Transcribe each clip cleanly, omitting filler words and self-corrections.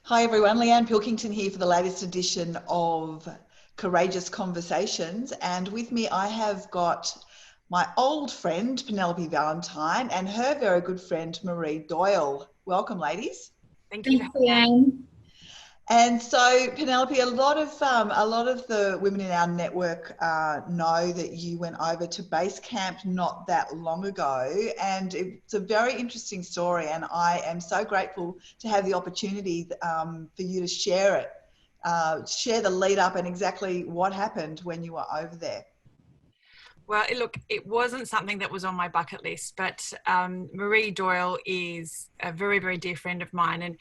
Hi everyone, Leanne Pilkington here for the latest edition of Courageous Conversations. And with me I have got my old friend Penelope Valentine and her very good friend Marie Doyle. Welcome, ladies. Thank you for Thanks, having me. Leanne. And so, Penelope, a lot of the women in our network know that you went over to base camp not that long ago, and it's a very interesting story. And I am so grateful to have the opportunity for you to share it, share the lead up and exactly what happened when you were over there. Well, look, it wasn't something that was on my bucket list, but Marie Doyle is a very, very dear friend of mine. And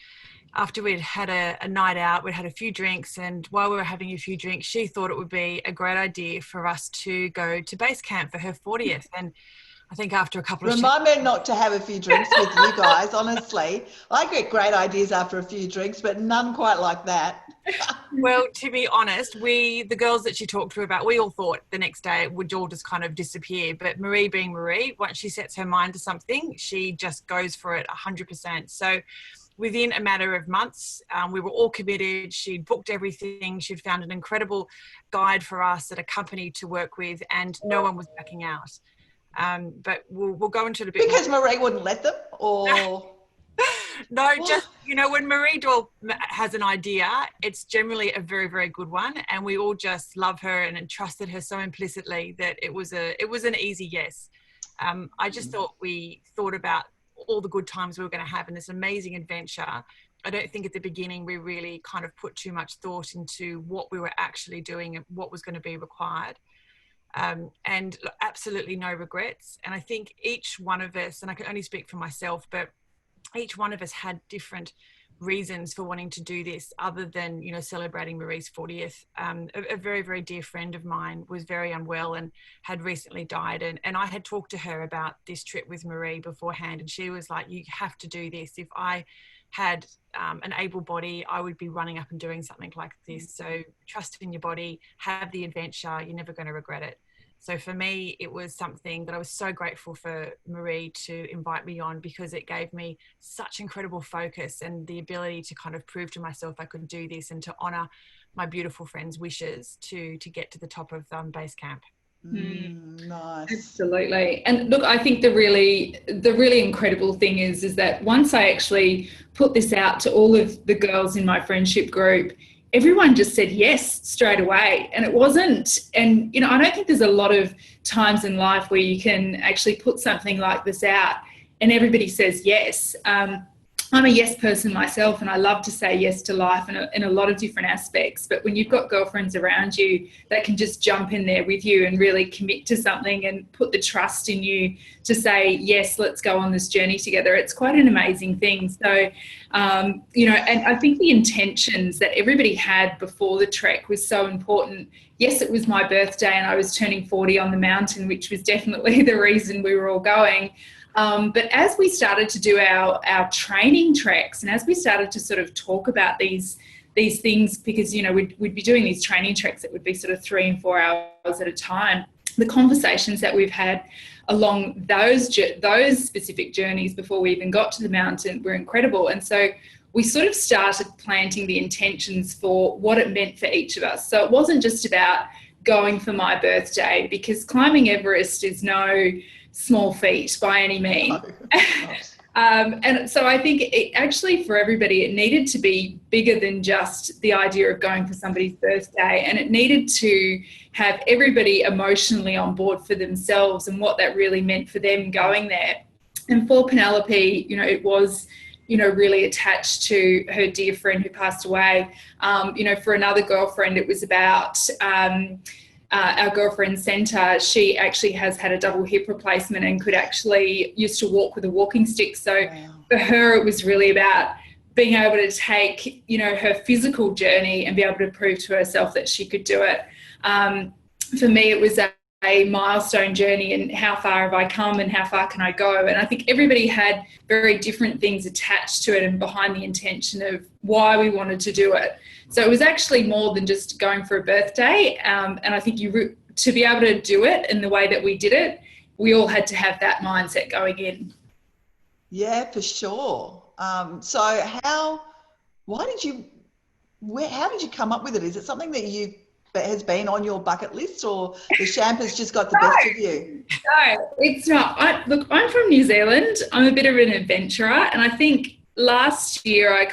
after we'd had a night out, we'd had a few drinks, and while we were having a few drinks, she thought it would be a great idea for us to go to base camp for her 40th. And I think after a couple of Remind me not to have a few drinks with you guys, honestly. I get great ideas after a few drinks, but none quite like that. Well, to be honest, the girls that she talked to about, we all thought the next day it would all just kind of disappear. But Marie being Marie, once she sets her mind to something, she just goes for it 100%. So within a matter of months, we were all committed. She'd booked everything. She'd found an incredible guide for us at a company to work with, and no one was backing out. But we'll go into it a bit Because more. Marie wouldn't let them, or... No, just, when Marie Doyle has an idea, it's generally a very, very good one. And we all just love her and trusted her so implicitly that it was an easy yes. I just thought about all the good times we were going to have in this amazing adventure. I don't think at the beginning we really kind of put too much thought into what we were actually doing and what was going to be required. And absolutely no regrets. And I think each one of us, and I can only speak for myself, but each one of us had different reasons for wanting to do this other than, celebrating Marie's 40th. A very, very dear friend of mine was very unwell and had recently died. And I had talked to her about this trip with Marie beforehand. And she was like, you have to do this. If I had an able body, I would be running up and doing something like this. So trust in your body, have the adventure. You're never going to regret it. So for me, it was something that I was so grateful for Marie to invite me on, because it gave me such incredible focus and the ability to kind of prove to myself I could do this and to honour my beautiful friend's wishes to get to the top of base camp. Nice. Absolutely. And look, I think the really incredible thing is that once I actually put this out to all of the girls in my friendship group, everyone just said yes straight away. And it wasn't, and I don't think there's a lot of times in life where you can actually put something like this out and everybody says yes. I'm a yes person myself, and I love to say yes to life in a lot of different aspects. But when you've got girlfriends around you that can just jump in there with you and really commit to something and put the trust in you to say, yes, let's go on this journey together, it's quite an amazing thing. So, and I think the intentions that everybody had before the trek was so important. Yes, it was my birthday and I was turning 40 on the mountain, which was definitely the reason we were all going. But as we started to do our training treks, and as we started to sort of talk about these things, because, we'd be doing these training treks that would be sort of 3 and 4 hours at a time, the conversations that we've had along those specific journeys before we even got to the mountain were incredible. And so we sort of started planting the intentions for what it meant for each of us. So it wasn't just about going for my birthday, because climbing Everest is no small feat by any means. And so I think for everybody, it needed to be bigger than just the idea of going for somebody's birthday, and it needed to have everybody emotionally on board for themselves and what that really meant for them going there. And for Penelope, it was, really attached to her dear friend who passed away. For another girlfriend, it was about our girlfriend Senta. She actually has had a double hip replacement and used to walk with a walking stick. So for her, it was really about being able to take, her physical journey and be able to prove to herself that she could do it. For me, it was a milestone journey, and how far have I come and how far can I go? And I think everybody had very different things attached to it and behind the intention of why we wanted to do it. So it was actually more than just going for a birthday. And I think to be able to do it in the way that we did it, we all had to have that mindset going in. Yeah, for sure. So how did you come up with it? Is it something that has been on your bucket list, or the champ has just got the best of you? No, it's not. Look, I'm from New Zealand. I'm a bit of an adventurer, and I think last year I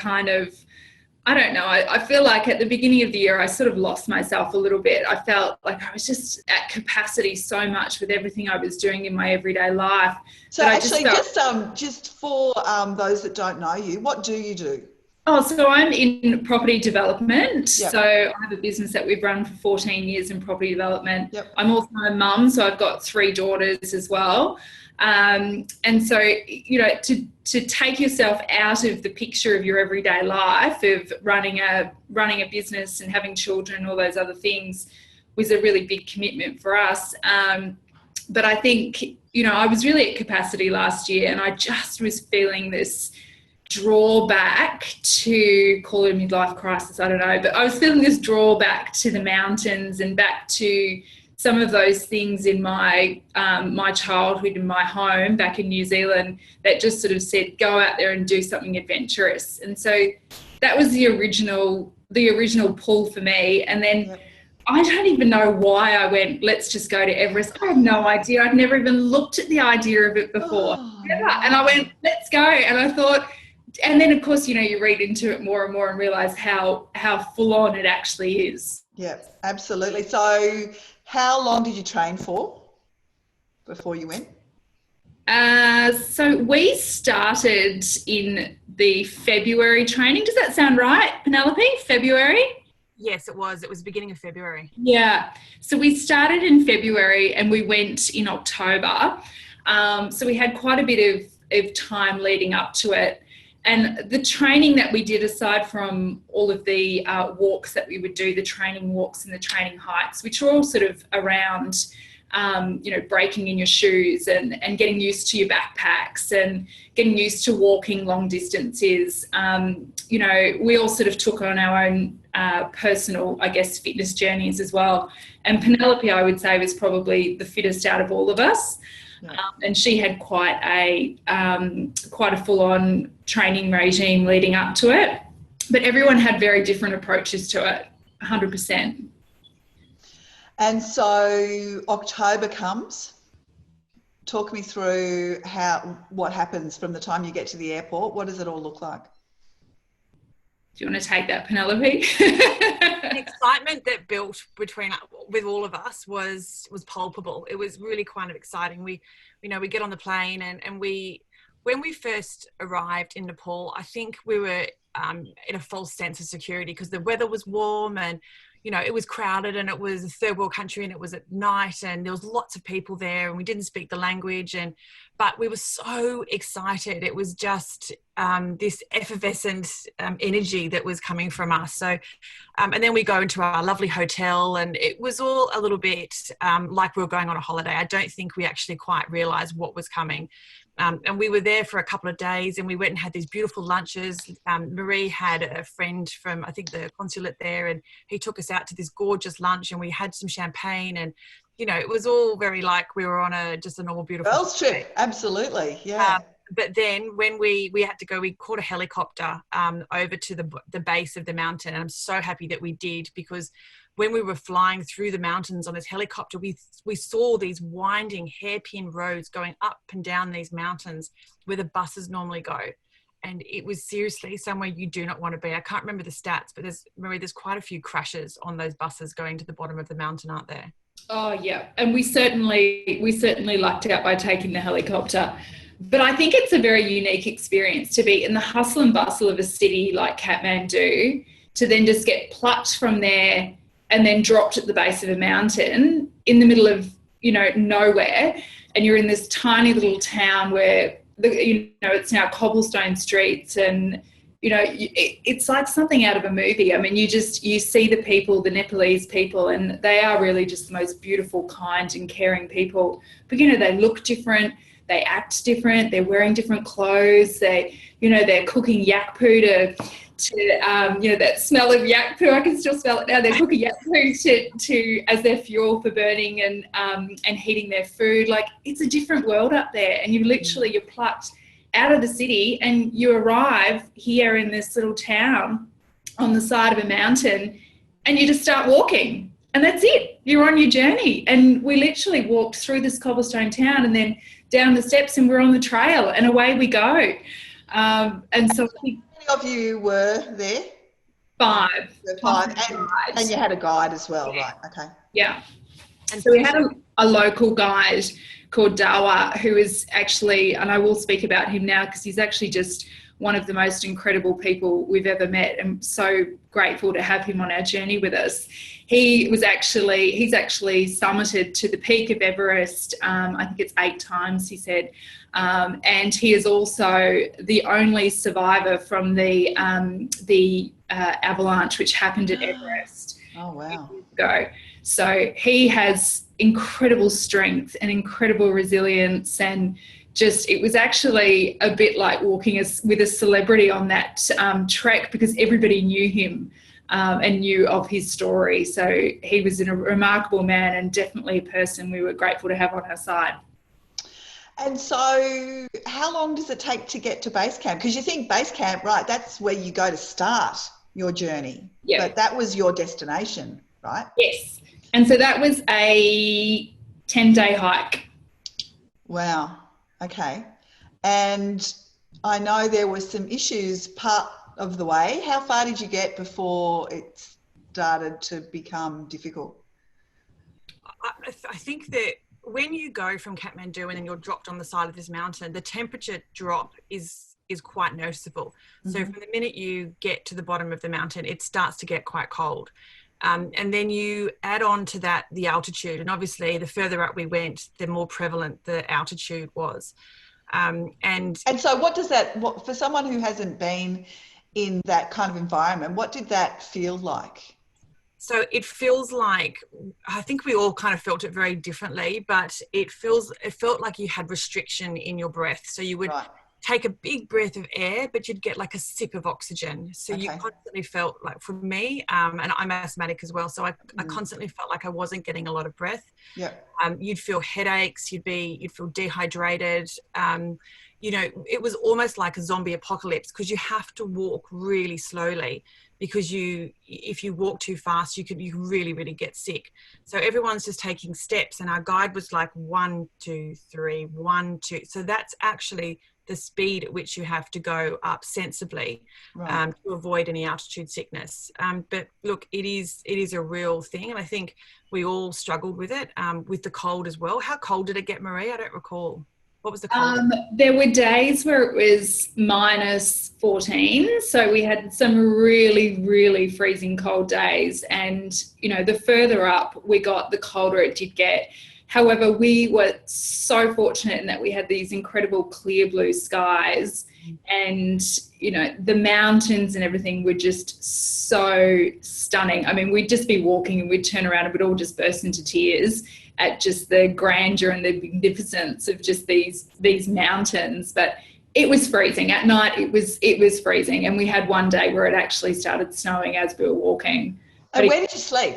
don't know, I feel like at the beginning of the year I sort of lost myself a little bit. I felt like I was just at capacity so much with everything I was doing in my everyday life. So actually, just for those that don't know you, what do you do? Oh, so I'm in property development. Yep. So I have a business that we've run for 14 years in property development. Yep. I'm also a mum, so I've got 3 daughters as well. And so, you know, to take yourself out of the picture of your everyday life of running a business and having children and all those other things was a really big commitment for us. But I think, you know, I was really at capacity last year, and I just was feeling this drawback to, call it a midlife crisis, I don't know, but I was feeling this drawback to the mountains and back to some of those things in my my childhood in my home back in New Zealand that just sort of said, go out there and do something adventurous. And so that was the original pull for me. And then Yep. I don't even know why I went, let's just go to Everest. I had no idea. I'd never even looked at the idea of it before. Oh, Never. And I went, let's go. And I thought, and then of course, you know, you read into it more and more and realize how full on it actually is. Yeah, absolutely. So how long did you train for before you went? So we started in the February training. Does that sound right, Penelope? February? Yes, it was. It was beginning of February. Yeah. So we started in February and we went in October. So we had quite a bit of time leading up to it. And the training that we did, aside from all of the walks that we would do, the training walks and the training hikes, which were all sort of around, you know, breaking in your shoes and getting used to your backpacks and getting used to walking long distances. You know, we all sort of took on our own personal, I guess, fitness journeys as well. And Penelope, I would say, was probably the fittest out of all of us. Yeah. And she had quite a full-on training regime leading up to it. But everyone had very different approaches to it, 100%. And so October comes. Talk me through what happens from the time you get to the airport. What does it all look like? Do you want to take that, Penelope? The excitement that built with all of us was palpable. It was really kind of exciting. We get on the plane and when we first arrived in Nepal, I think we were in a false sense of security because the weather was warm and, you know, it was crowded and it was a third world country and it was at night and there was lots of people there and we didn't speak the language but we were so excited. It was just this effervescent energy that was coming from us. So, and then we go into our lovely hotel and it was all a little bit like we were going on a holiday. I don't think we actually quite realised what was coming. And we were there for a couple of days and we went and had these beautiful lunches. Marie had a friend from, I think, the consulate there and he took us out to this gorgeous lunch and we had some champagne and, you know, it was all very like we were on just a normal, beautiful girls trip. Absolutely, yeah. But then when we had to go, we caught a helicopter over to the base of the mountain. And I'm so happy that we did because when we were flying through the mountains on this helicopter, we saw these winding hairpin roads going up and down these mountains where the buses normally go. And it was seriously somewhere you do not want to be. I can't remember the stats, but there's quite a few crashes on those buses going to the bottom of the mountain, aren't there? Oh, yeah. And we certainly lucked out by taking the helicopter. But I think it's a very unique experience to be in the hustle and bustle of a city like Kathmandu, to then just get plucked from there and then dropped at the base of a mountain in the middle of, you know, nowhere. And you're in this tiny little town where, you know, it's now cobblestone streets and, you know, it's like something out of a movie. I mean, you see the people, the Nepalese people, and they are really just the most beautiful, kind and caring people. But, you know, they look different. They act different. They're wearing different clothes. They're cooking yak poo to you know, that smell of yak poo. I can still smell it now. They're cooking yak poo to as their fuel for burning and heating their food. Like, it's a different world up there, and you're plucked out of the city, and you arrive here in this little town on the side of a mountain, and you just start walking, and that's it. You're on your journey. And we literally walked through this cobblestone town and then down the steps, and we're on the trail, and away we go. And so I think, how many of you were there? 5. And you had a guide as well, yeah. Right? Okay. Yeah. And so we had a local guide called Doyle, who is actually, and I will speak about him now because he's actually just one of the most incredible people we've ever met. I'm so grateful to have him on our journey with us. He's actually summited to the peak of Everest. I think it's 8 times, he said. And he is also the only survivor from the avalanche which happened at Everest. Oh, wow. Ago. So he has incredible strength and incredible resilience, and just, it was actually a bit like walking with a celebrity on that trek, because everybody knew him and knew of his story. So he was a remarkable man, and definitely a person we were grateful to have on our side. And so how long does it take to get to base camp? Because you think base camp, right, that's where you go to start your journey. Yeah. But that was your destination, right? Yes. And so that was a 10-day hike. Wow. Okay. And I know there were some issues part of the way. How far did you get before it started to become difficult? I think that when you go from Kathmandu and then you're dropped on the side of this mountain, the temperature drop is quite noticeable. Mm-hmm. So from the minute you get to the bottom of the mountain, it starts to get quite cold. And then you add on to that the altitude, and obviously the further up we went, the more prevalent the altitude was. And so what does that, for someone who hasn't been in that kind of environment, what did that feel like? So it feels like, I think we all kind of felt it very differently, but it felt like you had restriction in your breath. So you would take a big breath of air, but you'd get like a sip of oxygen. So you constantly felt like, for me, and I'm asthmatic as well, so I constantly felt like I wasn't getting a lot of breath. Yeah. You'd feel headaches, you'd feel dehydrated. You know, it was almost like a zombie apocalypse, because you have to walk really slowly, because if you walk too fast, you can really, really get sick. So everyone's just taking steps, and our guide was like 1, 2, 3, 1, 2. So that's actually the speed at which you have to go up sensibly, to avoid any altitude sickness. But look, it is a real thing, and I think we all struggled with it, with the cold as well. How cold did it get, Marie? I don't recall. What was the cold? There were days where it was -14, so we had some really, really freezing cold days, and you know, the further up we got, the colder it did get. However, we were so fortunate in that we had these incredible clear blue skies, and you know, the mountains and everything were just so stunning. I mean, we'd just be walking and we'd turn around and we'd all just burst into tears at just the grandeur and the magnificence of just these mountains. But it was freezing at night. It was freezing, and we had one day where it actually started snowing as we were walking. And where did you sleep?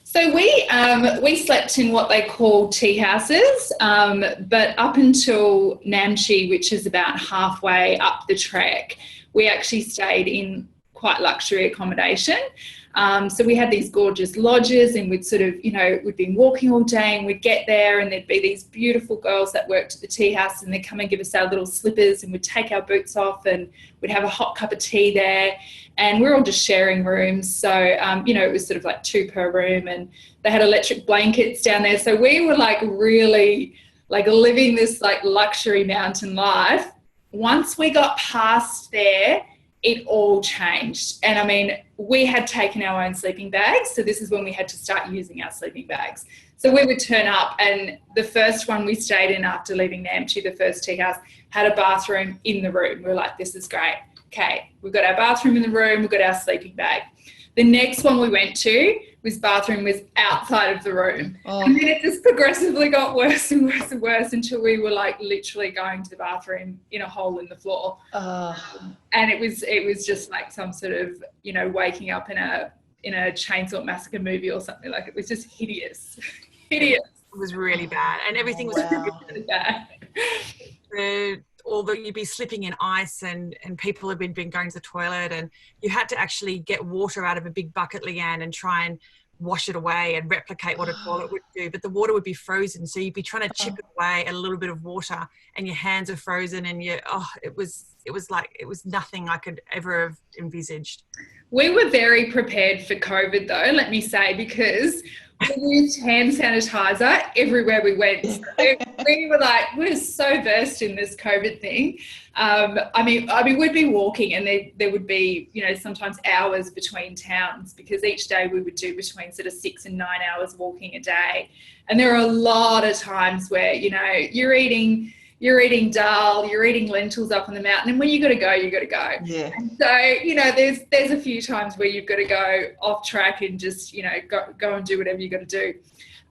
So we slept in what they call tea houses, but up until Namche, which is about halfway up the trek, we actually stayed in quite luxury accommodation. So we had these gorgeous lodges, and we'd sort of, you know, we'd been walking all day, and we'd get there and there'd be these beautiful girls that worked at the tea house, and they'd come and give us our little slippers, and we'd take our boots off and we'd have a hot cup of tea there. And we're all just sharing rooms. So, you know, it was sort of like 2 per room, and they had electric blankets down there. So we were like really like living this like luxury mountain life. Once we got past there, it all changed. And I mean, we had taken our own sleeping bags. So this is when we had to start using our sleeping bags. So we would turn up, and the first one we stayed in after leaving Namche, the first tea house, had a bathroom in the room. We were like, this is great. Okay, we've got our bathroom in the room, we've got our sleeping bag. The next one we went to, bathroom was outside of the room. Oh. And then it just progressively got worse and worse and worse until we were like literally going to the bathroom in a hole in the floor. And it was just like some sort of, you know, waking up in a Chainsaw Massacre movie or something. Like, it was just hideous. Hideous. It was really bad, and everything was really bad. you'd be slipping in ice, and people had been going to the toilet, and you had to actually get water out of a big bucket, Leanne, and try and wash it away and replicate what a toilet would do, but the water would be frozen, so you'd be trying to chip it away at a little bit of water, and your hands are frozen, and it was nothing I could ever have envisaged. We were very prepared for COVID, though, let me say, because we used hand sanitizer everywhere we went. So we were like, we're so versed in this COVID thing. I mean, we'd be walking, and there would be, sometimes hours between towns, because each day we would do between sort of 6 and 9 hours walking a day. And there are a lot of times where, you're eating dal, you're eating lentils up on the mountain, and when you got to go, you got to go. Yeah. And so, there's a few times where you've got to go off track and just, go and do whatever you got to do.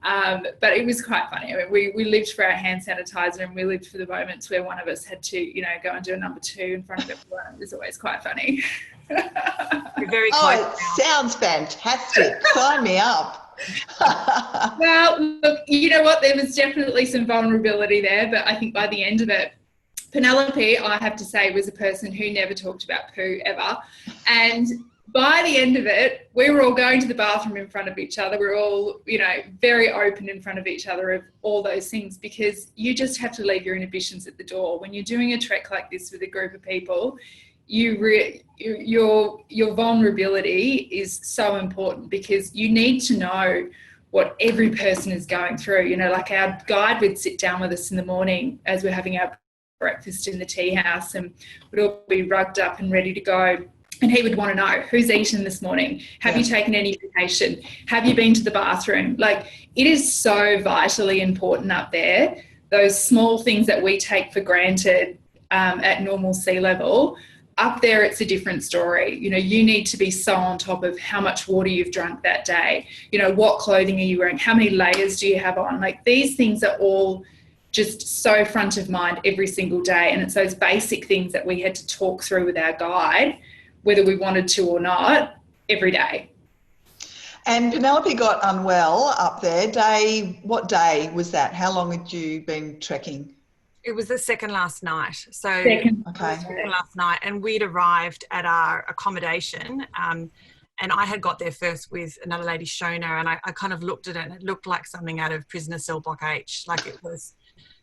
But it was quite funny. I mean, we lived for our hand sanitizer, and we lived for the moments where one of us had to, go and do a number 2 in front of everyone. It was always quite funny. You're very it sounds fantastic. Sign me up. Well, look, you know what? There was definitely some vulnerability there, but I think by the end of it, Penelope, I have to say, was a person who never talked about poo ever. And by the end of it, we were all going to the bathroom in front of each other. We're all, very open in front of each other of all those things, because you just have to leave your inhibitions at the door. When you're doing a trek like this with a group of people, your vulnerability is so important, because you need to know what every person is going through. Like our guide would sit down with us in the morning as we're having our breakfast in the tea house, and we'd all be rugged up and ready to go. And he would want to know, who's eaten this morning? Have you taken any medication? Have you been to the bathroom? Like, it is so vitally important up there. Those small things that we take for granted at normal sea level, up there it's a different story. You need to be so on top of how much water you've drunk that day. What clothing are you wearing? How many layers do you have on? Like, these things are all just so front of mind every single day. And it's those basic things that we had to talk through with our guide, whether we wanted to or not, every day. And Penelope got unwell up there. What day was that? How long had you been trekking? It was the second last night. Second last night, and we'd arrived at our accommodation, and I had got there first with another lady, Shona, and I kind of looked at it, and it looked like something out of Prisoner Cell Block H. Like, it was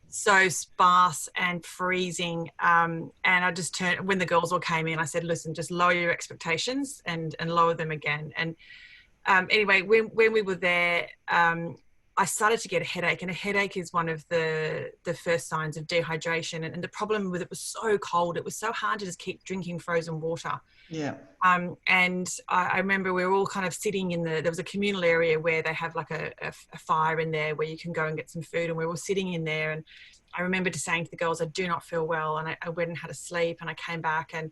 so sparse and freezing, and I just turned, when the girls all came in, I said, listen, just lower your expectations and lower them again. And anyway, when we were there, I started to get a headache, and a headache is one of the first signs of dehydration. And the problem with it was so cold. It was so hard to just keep drinking frozen water. Yeah. And I remember we were all kind of sitting there was a communal area where they have like a fire in there where you can go and get some food. And we were all sitting in there. And I remember just saying to the girls, I do not feel well. And I went and had a sleep, and I came back, and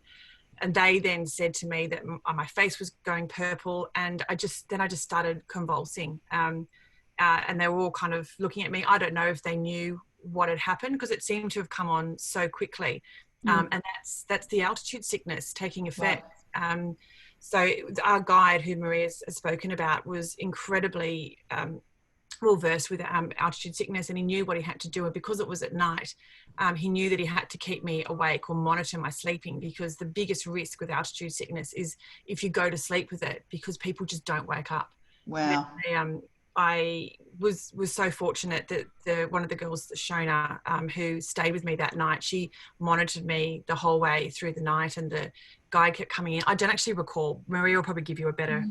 they then said to me that my face was going purple. And I just started convulsing. And they were all kind of looking at me. I don't know if they knew what had happened, because it seemed to have come on so quickly. And that's the altitude sickness taking effect. Right. So our guide, who Maria's spoken about, was incredibly well versed with altitude sickness, and he knew what he had to do. And because it was at night, he knew that he had to keep me awake or monitor my sleeping, because the biggest risk with altitude sickness is if you go to sleep with it, because people just don't wake up. Wow. I was so fortunate that one of the girls, Shona, who stayed with me that night, she monitored me the whole way through the night, and the guide kept coming in. I don't actually recall. Maria will probably give you a better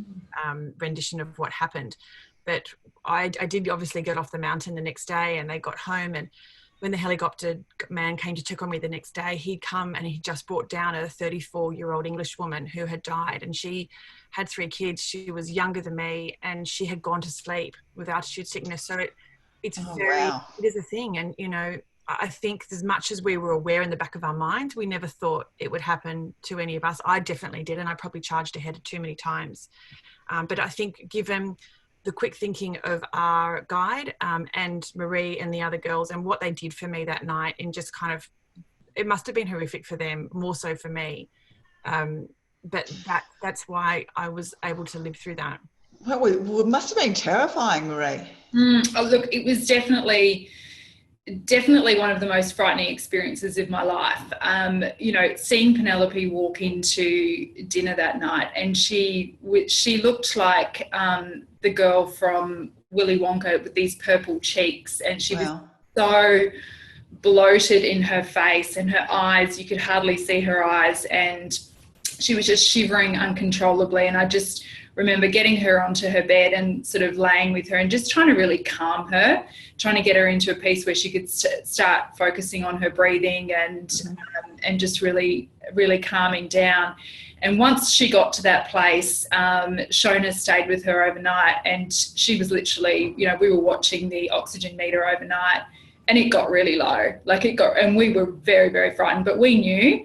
rendition of what happened. But I did obviously get off the mountain the next day, and they got home, and when the helicopter man came to check on me the next day, he'd come and he just brought down a 34-year-old English woman who had died, and she had 3 kids. She was younger than me, and she had gone to sleep with altitude sickness. So it is a thing. And, I think as much as we were aware in the back of our mind, we never thought it would happen to any of us. I definitely did, and I probably charged ahead too many times. But I think given the quick thinking of our guide and Marie and the other girls and what they did for me that night, and just kind of, it must have been horrific for them, more so for me. But that's why I was able to live through that. Well, it must have been terrifying, Marie. Oh, look, it was definitely definitely one of the most frightening experiences of my life. You know, seeing Penelope walk into dinner that night, and she looked like the girl from Willy Wonka with these purple cheeks, and she was so bloated in her face, and her eyes, you could hardly see her eyes, and she was just shivering uncontrollably. And I just remember getting her onto her bed and sort of laying with her and just trying to really calm her, trying to get her into a piece where she could start focusing on her breathing and just really, really calming down. And once she got to that place, Shona stayed with her overnight, and she was literally, you know, we were watching the oxygen meter overnight, and it got really low. And we were very, very frightened, but we knew,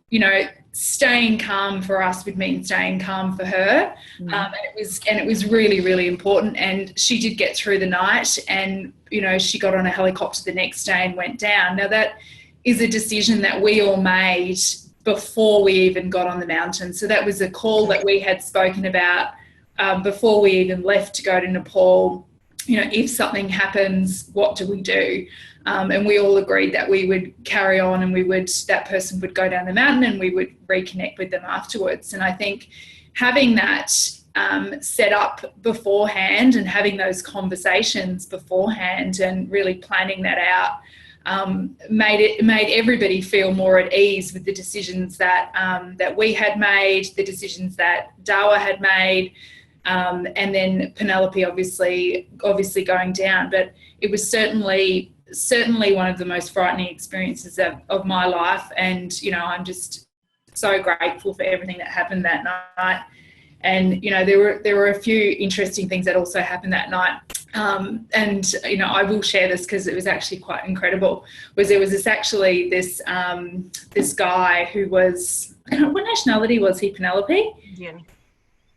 you know, staying calm for us would mean staying calm for her. And it was really, really important. And she did get through the night, and, you know, she got on a helicopter the next day and went down. Now, that is a decision that we all made before we even got on the mountain. So that was a call that we had spoken about before we even left to go to Nepal. You know, if something happens, what do we do? And we all agreed that we would carry on, and that person would go down the mountain, and we would reconnect with them afterwards. And I think having that set up beforehand, and having those conversations beforehand, and really planning that out, made everybody feel more at ease with the decisions that we had made, the decisions that Dawa had made. And then Penelope obviously going down. But it was certainly one of the most frightening experiences of my life. And, you know, I'm just so grateful for everything that happened that night. And, you know, there were a few interesting things that also happened that night. And, you know, I will share this because it was actually quite incredible. There was this guy who was, what nationality was he, Penelope?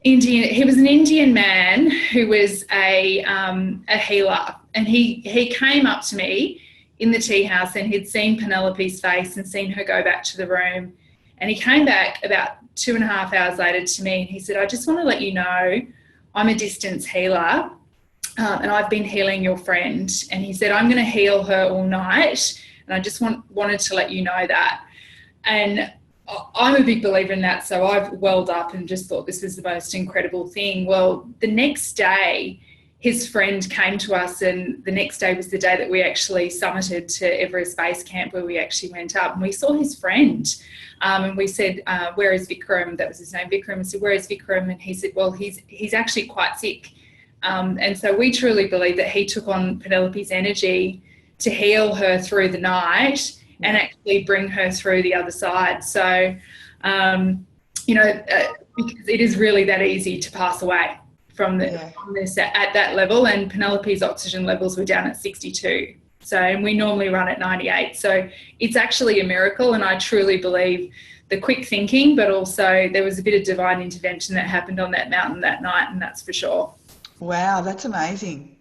Indian. He was an Indian man who was a healer, and he came up to me in the tea house, and he'd seen Penelope's face and seen her go back to the room, and he came back about 2.5 hours later to me, and he said, "I just want to let you know I'm a distance healer, and I've been healing your friend." And he said, "I'm going to heal her all night, and I just wanted to let you know that." And I'm a big believer in that, so I've welled up and just thought this was the most incredible thing. Well, the next day, his friend came to us, and the next day was the day that we actually summited to Everest Base Camp, where we actually went up, and we saw his friend. And we said, "Where is Vikram?" That was his name, Vikram. I said, "Where is Vikram?" And he said, "Well, he's actually quite sick." And so we truly believe that he took on Penelope's energy to heal her through the night and actually bring her through the other side. So, you know, because it is really that easy to pass away from this at that level. And Penelope's oxygen levels were down at 62. So, and we normally run at 98. So it's actually a miracle. And I truly believe the quick thinking, but also there was a bit of divine intervention that happened on that mountain that night, and that's for sure. Wow, that's amazing.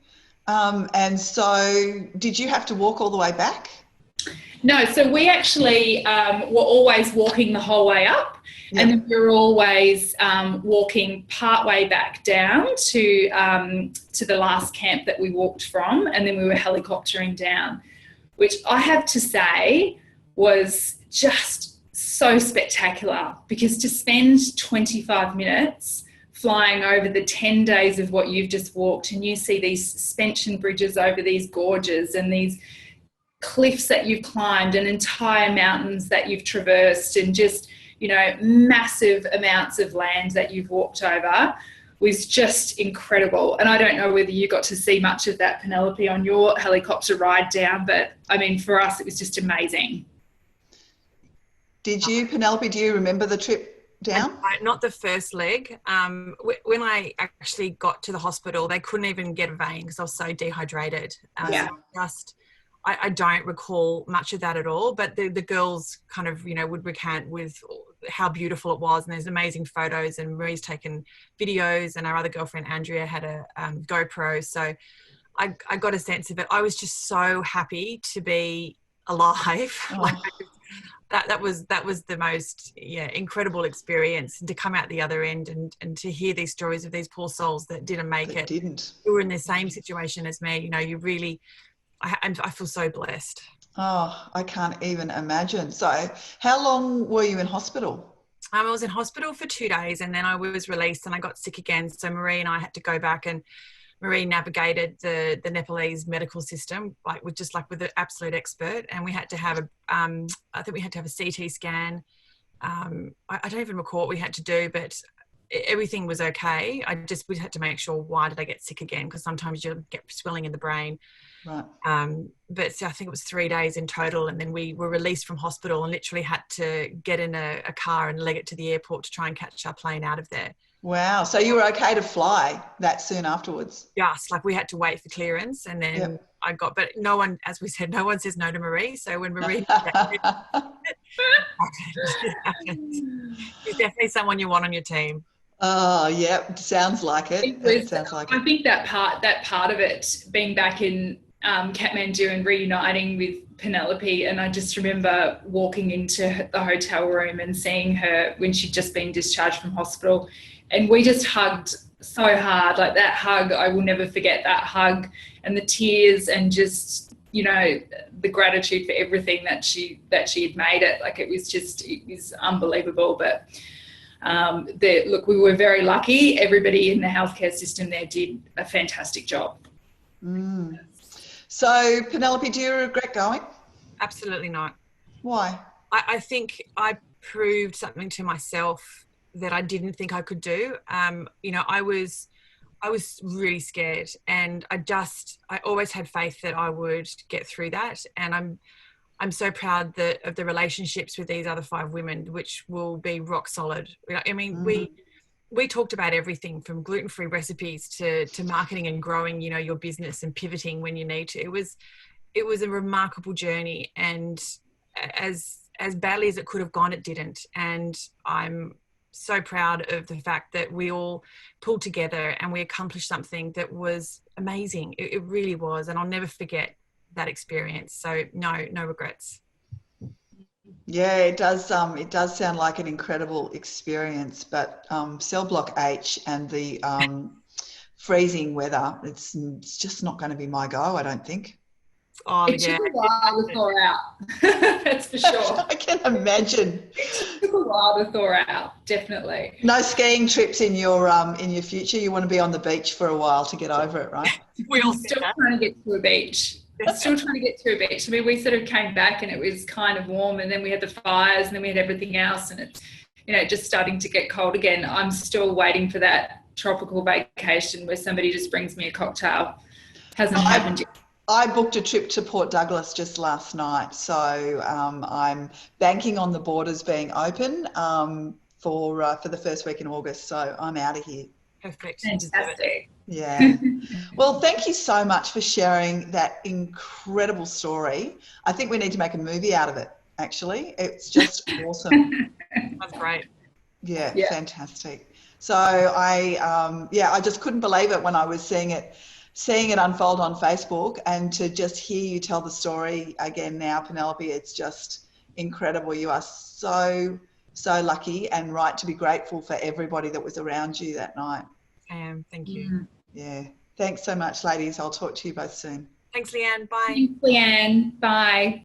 And so did you have to walk all the way back? No, so we actually were always walking the whole way up, and then we were always walking part way back down to the last camp that we walked from, and then we were helicoptering down, which I have to say was just so spectacular, because to spend 25 minutes flying over the 10 days of what you've just walked, and you see these suspension bridges over these gorges and these cliffs that you've climbed and entire mountains that you've traversed, and just, you know, massive amounts of land that you've walked over, was just incredible. And I don't know whether you got to see much of that, Penelope, on your helicopter ride down, but I mean, for us, it was just amazing. Did you, Penelope, do you remember the trip down? Not the first leg. When I actually got to the hospital, they couldn't even get a vein because I was so dehydrated. So I don't recall much of that at all, but the girls kind of, you know, would recount with how beautiful it was, and there's amazing photos, and Marie's taken videos, and our other girlfriend Andrea had a GoPro, so I got a sense of it. I was just so happy to be alive. Like, that was the most incredible experience, and to come out the other end and to hear these stories of these poor souls that didn't make it. Who were in the same situation as me. You know, you really, I feel so blessed. Oh, I can't even imagine. So how long were you in hospital? I was in hospital for 2 days, and then I was released and I got sick again. So Marie and I had to go back, and Marie navigated the Nepalese medical system, with an absolute expert. And we had to have I think we had to have a CT scan. I don't even recall what we had to do, but everything was okay. We had to make sure, why did I get sick again? Because sometimes you get swelling in the brain. Right. But so I think it was 3 days in total, and then we were released from hospital and literally had to get in a car and leg it to the airport to try and catch our plane out of there. Wow. So you were okay to fly that soon afterwards? Yes, like we had to wait for clearance, and then but no one, as we said, no one says no to Marie. So when Marie she's definitely someone you want on your team. Oh, yeah, sounds like it. It sounds like I think that part of it, being back in Kathmandu and reuniting with Penelope, and I just remember walking into the hotel room and seeing her when she'd just been discharged from hospital, and we just hugged so hard. Like, that hug, I will never forget that hug, and the tears, and just, you know, the gratitude for everything that she had made it. Like, it was unbelievable. But look, we were very lucky. Everybody in the healthcare system there did a fantastic job. Mm. So, Penelope, do you regret going? Absolutely not. Why? I think I proved something to myself that I didn't think I could do. You know, I was really scared, and I always had faith that I would get through that. And I'm so proud of the relationships with these other 5 women, which will be rock solid. I mean, we talked about everything from gluten-free recipes to marketing and growing, you know, your business and pivoting when you need to. It was a remarkable journey, and as badly as it could have gone, it didn't. And I'm so proud of the fact that we all pulled together and we accomplished something that was amazing. It really was, and I'll never forget that experience. So no regrets. Yeah, it does sound like an incredible experience, but cell block H and the freezing weather, it's just not going to be my go, I don't think. Oh, it took a while to thaw out. That's for sure. I can imagine. It took a while to thaw out, definitely. No skiing trips in your future. You want to be on the beach for a while to get over it, right? We all still trying to get to a beach. Still trying to get to a beach. I mean, we sort of came back and it was kind of warm, and then we had the fires, and then we had everything else, and it's, you know, just starting to get cold again. I'm still waiting for that tropical vacation where somebody just brings me a cocktail. Hasn't happened yet. I booked a trip to Port Douglas just last night, so I'm banking on the borders being open for the first week in August. So I'm out of here. Perfect. Fantastic. Yeah. Well, thank you so much for sharing that incredible story. I think we need to make a movie out of it, actually. It's just awesome. That's great. Yeah, fantastic. So I just couldn't believe it when I was seeing it unfold on Facebook, and to just hear you tell the story again now, Penelope, it's just incredible. You are so lucky and right to be grateful for everybody that was around you that night. I am. Thank you. Yeah. Thanks so much, ladies. I'll talk to you both soon. Thanks, Leanne. Bye. Thanks, Leanne. Bye.